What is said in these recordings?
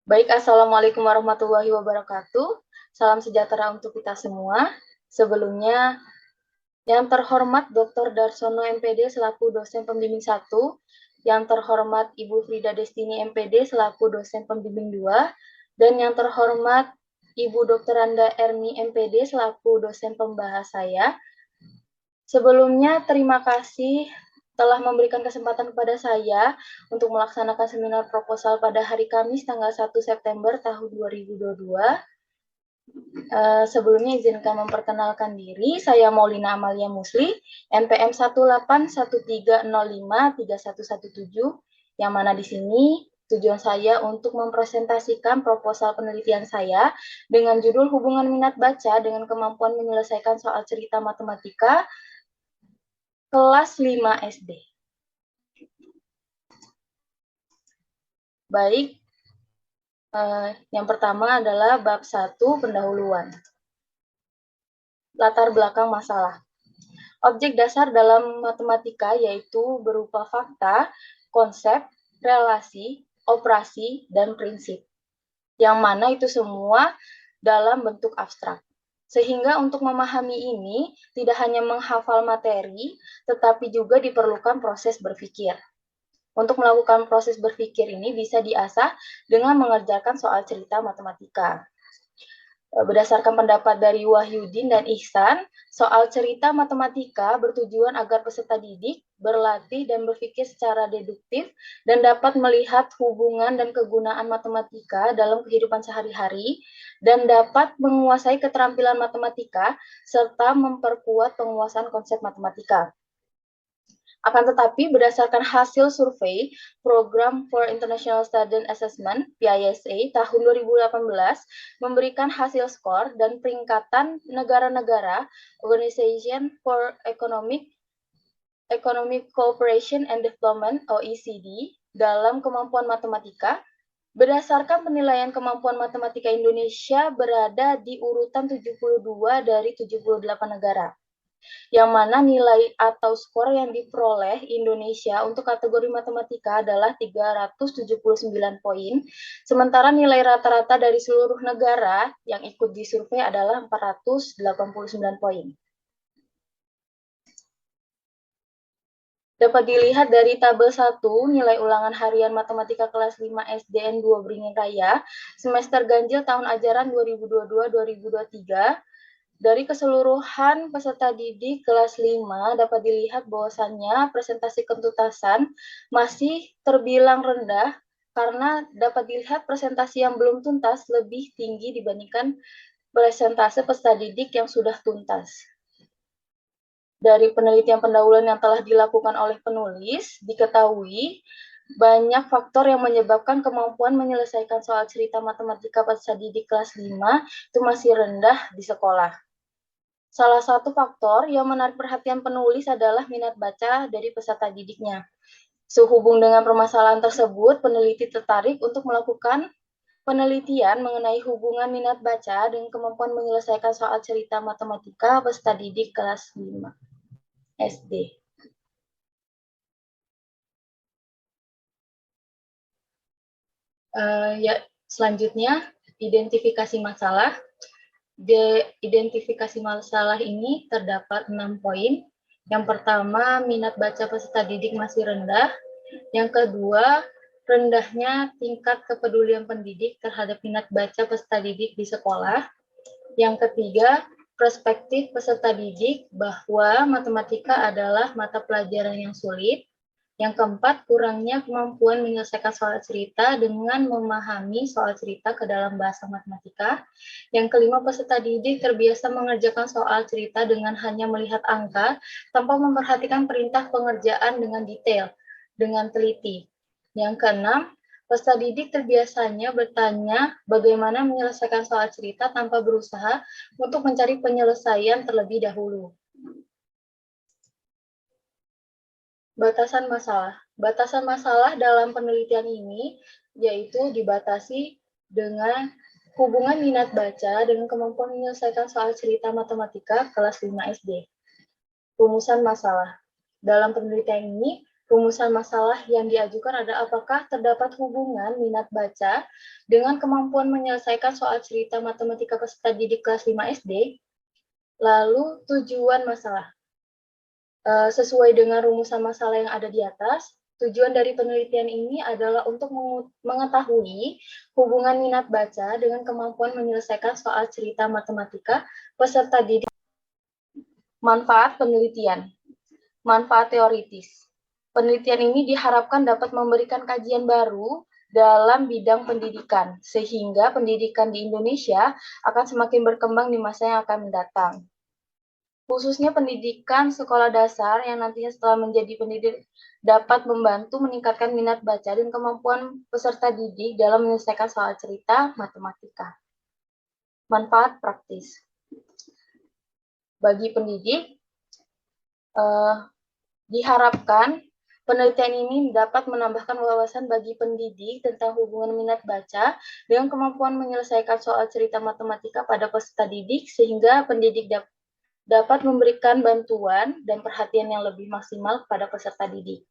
Baik, Assalamualaikum warahmatullahi wabarakatuh. Salam sejahtera untuk kita semua. Sebelumnya, yang terhormat Dr. Darsono MPD selaku dosen pembimbing 1, yang terhormat Ibu Frida Destini MPD selaku dosen pembimbing 2, dan yang terhormat Ibu Dr. Randa Erni MPD selaku dosen pembahas saya. Sebelumnya, terima kasih telah memberikan kesempatan kepada saya untuk melaksanakan seminar proposal pada hari Kamis tanggal 1 September tahun 2022. Sebelumnya izinkan memperkenalkan diri, saya Maulina Amalia Musli, NPM 18130531117, yang mana di sini tujuan saya untuk mempresentasikan proposal penelitian saya dengan judul Hubungan Minat Baca dengan Kemampuan Menyelesaikan Soal Cerita Matematika kelas 5 SD. Baik, yang pertama adalah bab 1 pendahuluan. Latar belakang masalah. Objek dasar dalam matematika yaitu berupa fakta, konsep, relasi, operasi, dan prinsip. Yang mana itu semua dalam bentuk abstrak. Sehingga untuk memahami ini tidak hanya menghafal materi, tetapi juga diperlukan proses berpikir. Untuk melakukan proses berpikir ini bisa diasah dengan mengerjakan soal cerita matematika. Berdasarkan pendapat dari Wahyudin dan Ihsan, soal cerita matematika bertujuan agar peserta didik berlatih dan berpikir secara deduktif dan dapat melihat hubungan dan kegunaan matematika dalam kehidupan sehari-hari dan dapat menguasai keterampilan matematika serta memperkuat penguasaan konsep matematika. Akan tetapi, berdasarkan hasil survei Program for International Student Assessment (PISA) tahun 2018 memberikan hasil skor dan peringkatan negara-negara Organization for Economic Cooperation and Development (OECD) dalam kemampuan matematika. Berdasarkan penilaian kemampuan matematika Indonesia berada di urutan 72 dari 78 negara. Yang mana nilai atau skor yang diperoleh Indonesia untuk kategori matematika adalah 379 poin, sementara nilai rata-rata dari seluruh negara yang ikut disurvei adalah 489 poin. Dapat dilihat dari tabel 1, nilai ulangan harian matematika kelas 5 SDN 2 Beringin Raya, semester ganjil tahun ajaran 2022-2023, dari keseluruhan peserta didik kelas 5 dapat dilihat bahwasannya presentasi kentuntasan masih terbilang rendah karena dapat dilihat presentasi yang belum tuntas lebih tinggi dibandingkan presentasi peserta didik yang sudah tuntas. Dari penelitian pendahuluan yang telah dilakukan oleh penulis, diketahui banyak faktor yang menyebabkan kemampuan menyelesaikan soal cerita matematika peserta didik kelas 5 itu masih rendah di sekolah. Salah satu faktor yang menarik perhatian penulis adalah minat baca dari peserta didiknya. Sehubung dengan permasalahan tersebut, peneliti tertarik untuk melakukan penelitian mengenai hubungan minat baca dengan kemampuan menyelesaikan soal cerita matematika peserta didik kelas 5 SD. Selanjutnya, identifikasi masalah. Identifikasi masalah ini terdapat 6 poin. Yang pertama, minat baca peserta didik masih rendah. Yang kedua, rendahnya tingkat kepedulian pendidik terhadap minat baca peserta didik di sekolah. Yang ketiga, perspektif peserta didik bahwa matematika adalah mata pelajaran yang sulit. Yang keempat, kurangnya kemampuan menyelesaikan soal cerita dengan memahami soal cerita ke dalam bahasa matematika. Yang kelima, peserta didik terbiasa mengerjakan soal cerita dengan hanya melihat angka tanpa memperhatikan perintah pengerjaan dengan detail, dengan teliti. Yang keenam, peserta didik terbiasanya bertanya bagaimana menyelesaikan soal cerita tanpa berusaha untuk mencari penyelesaian terlebih dahulu. Batasan masalah. Batasan masalah dalam penelitian ini yaitu dibatasi dengan hubungan minat baca dengan kemampuan menyelesaikan soal cerita matematika kelas 5 SD. Rumusan masalah. Dalam penelitian ini, Rumusan masalah yang diajukan adalah apakah terdapat hubungan minat baca dengan kemampuan menyelesaikan soal cerita matematika peserta didik kelas 5 SD. Lalu tujuan masalah. Sesuai dengan rumusan masalah yang ada di atas, tujuan dari penelitian ini adalah untuk mengetahui hubungan minat baca dengan kemampuan menyelesaikan soal cerita matematika peserta didik. Manfaat penelitian. Manfaat teoritis. Penelitian ini diharapkan dapat memberikan kajian baru dalam bidang pendidikan, sehingga pendidikan di Indonesia akan semakin berkembang di masa yang akan mendatang. Khususnya pendidikan sekolah dasar yang nantinya setelah menjadi pendidik dapat membantu meningkatkan minat baca dan kemampuan peserta didik dalam menyelesaikan soal cerita matematika. Manfaat praktis. Bagi pendidik, diharapkan penelitian ini dapat menambahkan wawasan bagi pendidik tentang hubungan minat baca dengan kemampuan menyelesaikan soal cerita matematika pada peserta didik, sehingga pendidik dapat memberikan bantuan dan perhatian yang lebih maksimal kepada peserta didik.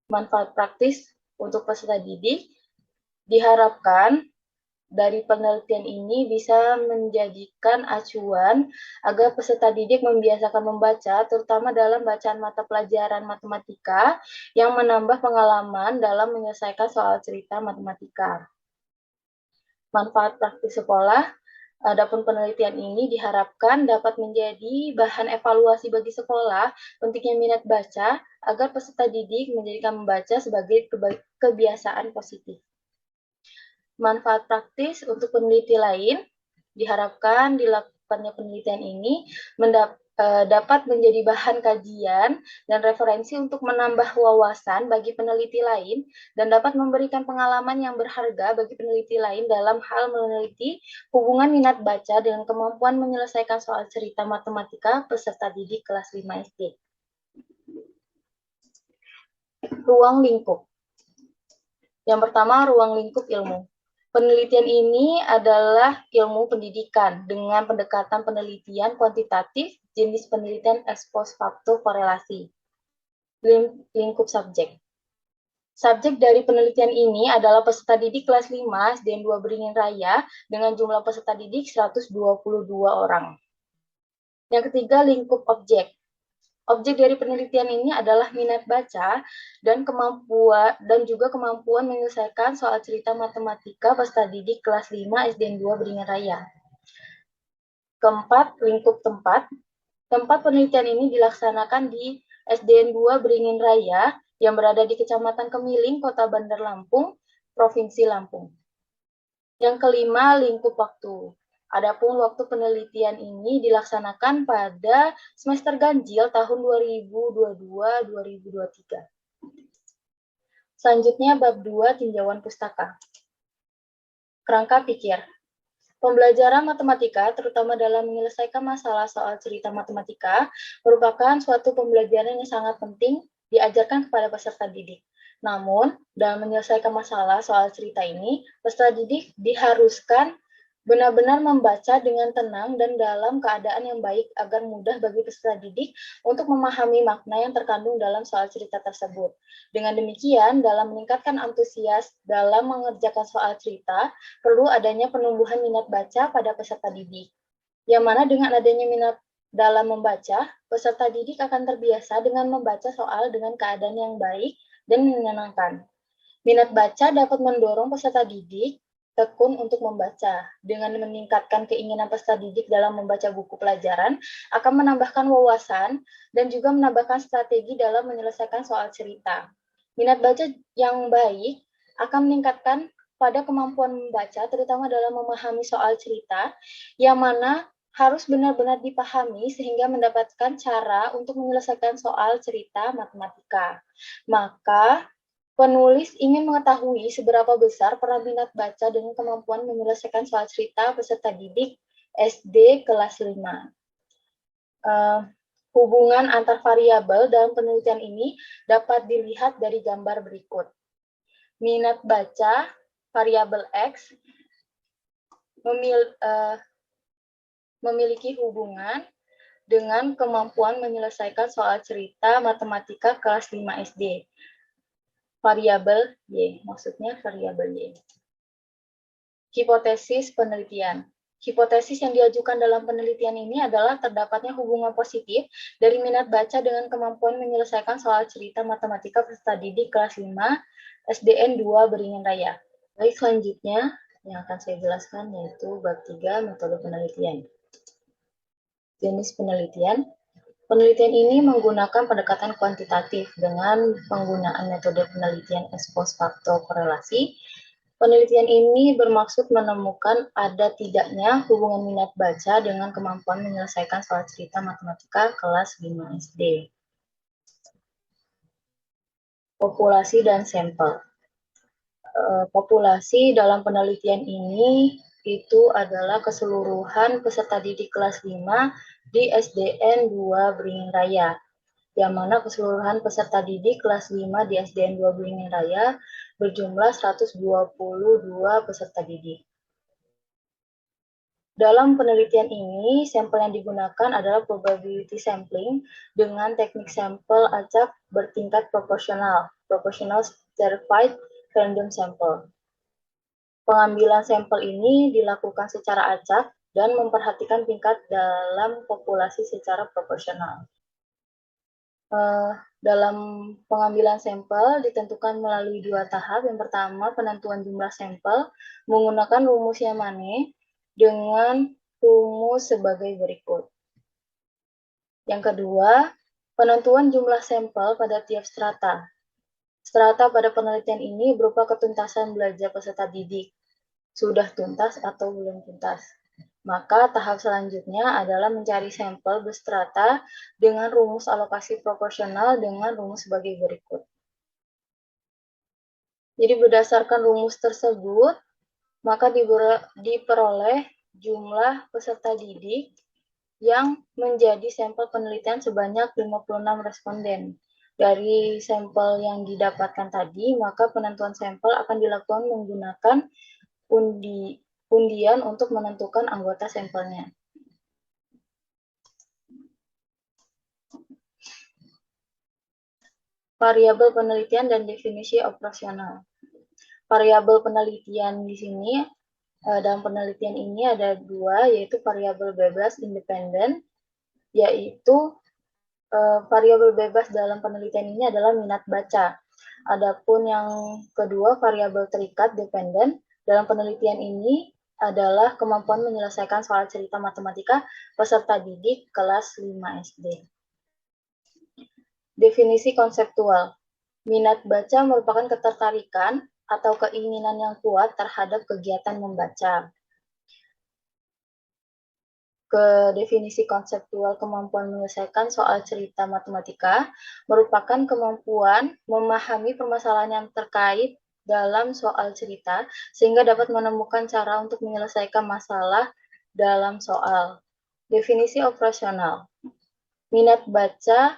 Manfaat praktis untuk peserta didik diharapkan dari penelitian ini bisa menjadikan acuan agar peserta didik membiasakan membaca, terutama dalam bacaan mata pelajaran matematika yang menambah pengalaman dalam menyelesaikan soal cerita matematika. Manfaat praktis sekolah. Adapun penelitian ini diharapkan dapat menjadi bahan evaluasi bagi sekolah pentingnya minat baca agar peserta didik menjadikan membaca sebagai kebiasaan positif. Manfaat praktis untuk peneliti lain, diharapkan dilakukannya penelitian ini dapat menjadi bahan kajian dan referensi untuk menambah wawasan bagi peneliti lain dan dapat memberikan pengalaman yang berharga bagi peneliti lain dalam hal meneliti hubungan minat baca dengan kemampuan menyelesaikan soal cerita matematika peserta didik kelas 5 SD. Ruang lingkup. Yang pertama, ruang lingkup ilmu. Penelitian ini adalah ilmu pendidikan dengan pendekatan penelitian kuantitatif, jenis penelitian ex post facto korelasi. Lingkup subjek. Subjek dari penelitian ini adalah peserta didik kelas 5 SDN 2 Beringin Raya dengan jumlah peserta didik 122 orang. Yang ketiga, lingkup objek. Objek dari penelitian ini adalah minat baca dan juga kemampuan menyelesaikan soal cerita matematika peserta didik kelas 5 SDN 2 Beringin Raya. Keempat, lingkup tempat. Tempat penelitian ini dilaksanakan di SDN 2 Beringin Raya yang berada di Kecamatan Kemiling, Kota Bandar Lampung, Provinsi Lampung. Yang kelima, lingkup waktu. Adapun waktu penelitian ini dilaksanakan pada semester ganjil tahun 2022-2023. Selanjutnya, bab 2, tinjauan pustaka. Kerangka pikir. Pembelajaran matematika, terutama dalam menyelesaikan masalah soal cerita matematika, merupakan suatu pembelajaran yang sangat penting diajarkan kepada peserta didik. Namun, dalam menyelesaikan masalah soal cerita ini, peserta didik diharuskan benar-benar membaca dengan tenang dan dalam keadaan yang baik agar mudah bagi peserta didik untuk memahami makna yang terkandung dalam soal cerita tersebut. Dengan demikian, dalam meningkatkan antusias dalam mengerjakan soal cerita, perlu adanya penumbuhan minat baca pada peserta didik. Yang mana dengan adanya minat dalam membaca, peserta didik akan terbiasa dengan membaca soal dengan keadaan yang baik dan menyenangkan. Minat baca dapat mendorong peserta didik tekun untuk membaca. Dengan meningkatkan keinginan peserta didik dalam membaca buku pelajaran, akan menambahkan wawasan dan juga menambahkan strategi dalam menyelesaikan soal cerita. Minat baca yang baik akan meningkatkan pada kemampuan membaca, terutama dalam memahami soal cerita, yang mana harus benar-benar dipahami sehingga mendapatkan cara untuk menyelesaikan soal cerita matematika. Maka, penulis ingin mengetahui seberapa besar peran minat baca dengan kemampuan menyelesaikan soal cerita peserta didik SD kelas 5. Hubungan antar variabel dalam penelitian ini dapat dilihat dari gambar berikut. Minat baca variabel X memiliki hubungan dengan kemampuan menyelesaikan soal cerita matematika kelas 5 SD. Variabel Y, maksudnya variabel Y. Hipotesis penelitian. Hipotesis yang diajukan dalam penelitian ini adalah terdapatnya hubungan positif dari minat baca dengan kemampuan menyelesaikan soal cerita matematika peserta didik kelas 5 SDN 2 Beringin Raya. Baik, selanjutnya yang akan saya jelaskan yaitu bab 3 metode penelitian. Jenis penelitian. Penelitian ini menggunakan pendekatan kuantitatif dengan penggunaan metode penelitian ex post facto korelasi. Penelitian ini bermaksud menemukan ada tidaknya hubungan minat baca dengan kemampuan menyelesaikan soal cerita matematika kelas 5 SD. Populasi dan sampel. Populasi dalam penelitian ini itu adalah keseluruhan peserta didik kelas 5 di SDN 2 Beringin Raya, yang mana keseluruhan peserta didik kelas 5 di SDN 2 Beringin Raya berjumlah 122 peserta didik. Dalam penelitian ini, sampel yang digunakan adalah probability sampling dengan teknik sampel acak bertingkat proporsional, proportional stratified random sample. Pengambilan sampel ini dilakukan secara acak dan memperhatikan tingkat dalam populasi secara proporsional. Dalam pengambilan sampel ditentukan melalui 2 tahap. Yang pertama, penentuan jumlah sampel menggunakan rumus Yamane dengan rumus sebagai berikut. Yang kedua, penentuan jumlah sampel pada tiap strata. Strata pada penelitian ini berupa ketuntasan belajar peserta didik. Sudah tuntas atau belum tuntas. Maka tahap selanjutnya adalah mencari sampel berstrata dengan rumus alokasi proporsional dengan rumus sebagai berikut. Jadi berdasarkan rumus tersebut, maka diperoleh jumlah peserta didik yang menjadi sampel penelitian sebanyak 56 responden. Dari sampel yang didapatkan tadi, maka penentuan sampel akan dilakukan menggunakan undian untuk menentukan anggota sampelnya. Variabel penelitian dan definisi operasional. Variabel penelitian di sini dalam penelitian ini ada 2, yaitu variabel bebas independen, yaitu variabel bebas dalam penelitian ini adalah minat baca. Adapun yang kedua, variabel terikat dependen dalam penelitian ini adalah kemampuan menyelesaikan soal cerita matematika peserta didik kelas 5 SD. Definisi konseptual. Minat baca merupakan ketertarikan atau keinginan yang kuat terhadap kegiatan membaca. Ke definisi konseptual kemampuan menyelesaikan soal cerita matematika merupakan kemampuan memahami permasalahan yang terkait dalam soal cerita sehingga dapat menemukan cara untuk menyelesaikan masalah dalam soal. Definisi operasional. Minat baca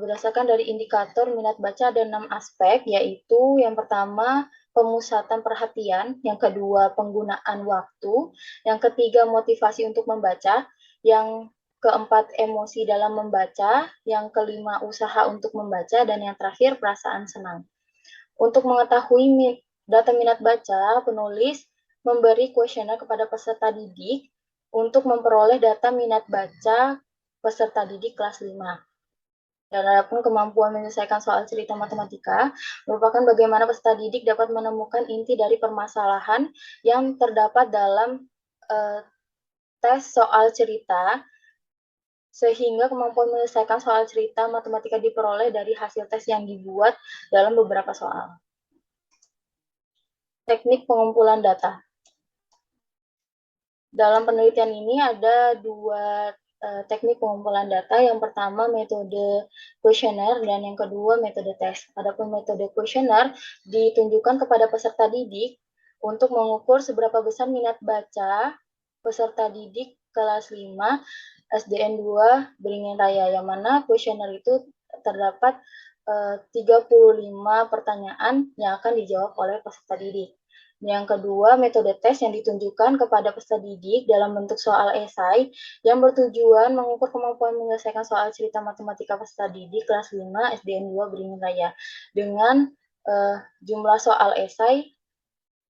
berdasarkan dari indikator minat baca ada 6 aspek, yaitu yang pertama pemusatan perhatian, yang kedua penggunaan waktu, yang ketiga motivasi untuk membaca, yang keempat emosi dalam membaca, yang kelima usaha untuk membaca, dan yang terakhir perasaan senang. Untuk mengetahui data minat baca, penulis memberi kuesioner kepada peserta didik untuk memperoleh data minat baca peserta didik kelas 5. Dan adapun kemampuan menyelesaikan soal cerita matematika merupakan bagaimana peserta didik dapat menemukan inti dari permasalahan yang terdapat dalam tes soal cerita, sehingga kemampuan menyelesaikan soal cerita matematika diperoleh dari hasil tes yang dibuat dalam beberapa soal. Teknik pengumpulan data. Dalam penelitian ini ada 2 teknik pengumpulan data. Yang pertama metode kuesioner dan yang kedua metode tes. Adapun metode kuesioner ditunjukkan kepada peserta didik untuk mengukur seberapa besar minat baca peserta didik kelas 5 SDN 2 Beringin Raya, yang mana kuesioner itu terdapat 35 pertanyaan yang akan dijawab oleh peserta didik. Yang kedua, metode tes yang ditunjukkan kepada peserta didik dalam bentuk soal esai yang bertujuan mengukur kemampuan menyelesaikan soal cerita matematika peserta didik kelas 5 SDN 2 Beringin Raya dengan jumlah soal esai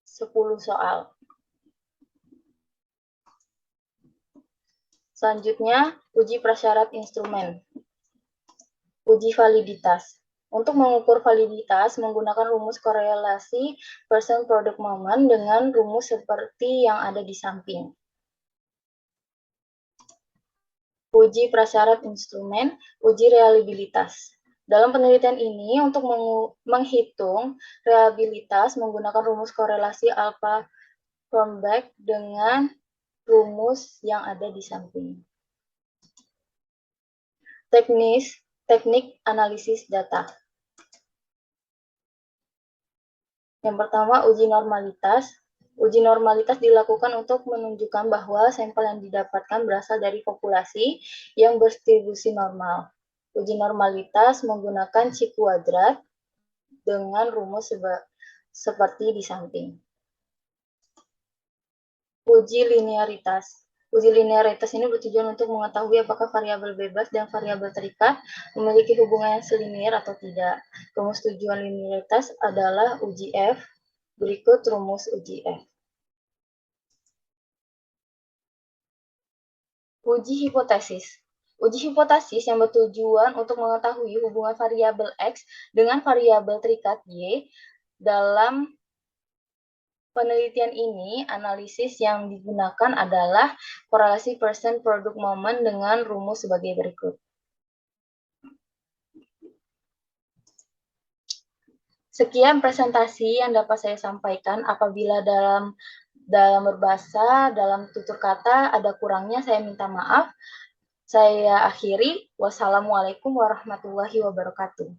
10 soal. Selanjutnya, uji prasyarat instrumen. Uji validitas. Untuk mengukur validitas menggunakan rumus korelasi person product moment dengan rumus seperti yang ada di samping. Uji prasyarat instrumen, uji reliabilitas. Dalam penelitian ini, untuk menghitung reliabilitas menggunakan rumus korelasi alpha Cronbach dengan rumus yang ada di samping. Teknik analisis data. Yang pertama, uji normalitas. Uji normalitas dilakukan untuk menunjukkan bahwa sampel yang didapatkan berasal dari populasi yang berdistribusi normal. Uji normalitas menggunakan C kuadrat dengan rumus seperti di samping. Uji linearitas. Uji linearitas ini bertujuan untuk mengetahui apakah variabel bebas dan variabel terikat memiliki hubungan yang selinier atau tidak. Rumus tujuan linearitas adalah uji F. Berikut rumus uji F. Uji hipotesis. Uji hipotesis yang bertujuan untuk mengetahui hubungan variabel X dengan variabel terikat Y. Dalam penelitian ini, analisis yang digunakan adalah korelasi person product moment dengan rumus sebagai berikut. Sekian presentasi yang dapat saya sampaikan. Apabila dalam berbahasa, dalam tutur kata ada kurangnya, saya minta maaf. Saya akhiri. Wassalamualaikum warahmatullahi wabarakatuh.